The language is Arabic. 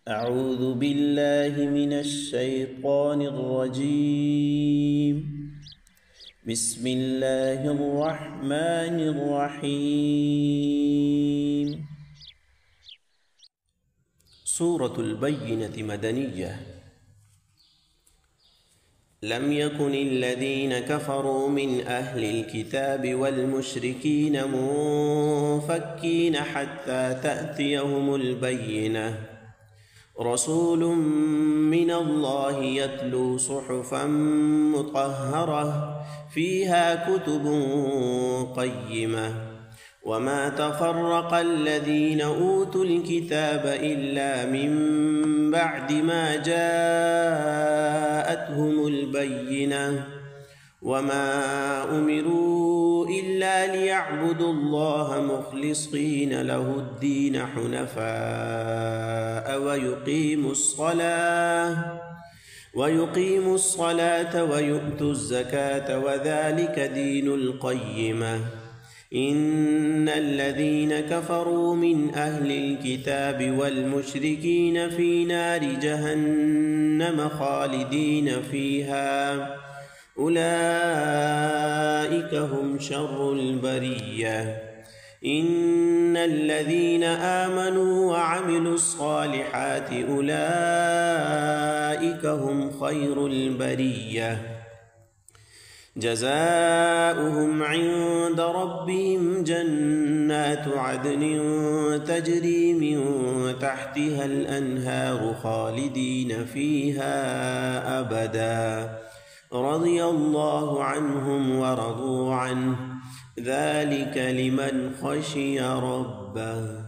أعوذ بالله من الشيطان الرجيم. بسم الله الرحمن الرحيم. سورة البينة مدنية. لم يكن الذين كفروا من أهل الكتاب والمشركين منفكين حتى تأتيهم البينة، رسول من الله يتلو صحفا مطهرة فيها كتب قيمة، وما تفرق الذين أوتوا الكتاب إلا من بعد ما جاءتهم البينة، وما أمروا إلا ليعبدوا الله مخلصين له الدين حنفاء ويقيموا الصلاة ويؤتوا الزكاة وذلك دين القيمة. إن الذين كفروا من أهل الكتاب والمشركين في نار جهنم خالدين فيها، أولئك هم شر البرية. إن الذين آمنوا وعملوا الصالحات أولئك هم خير البرية، جزاؤهم عند ربهم جنات عدن تجري من تحتها الأنهار خالدين فيها أبدا، رضي الله عنهم ورضوا عنه، ذلك لمن خشي ربه.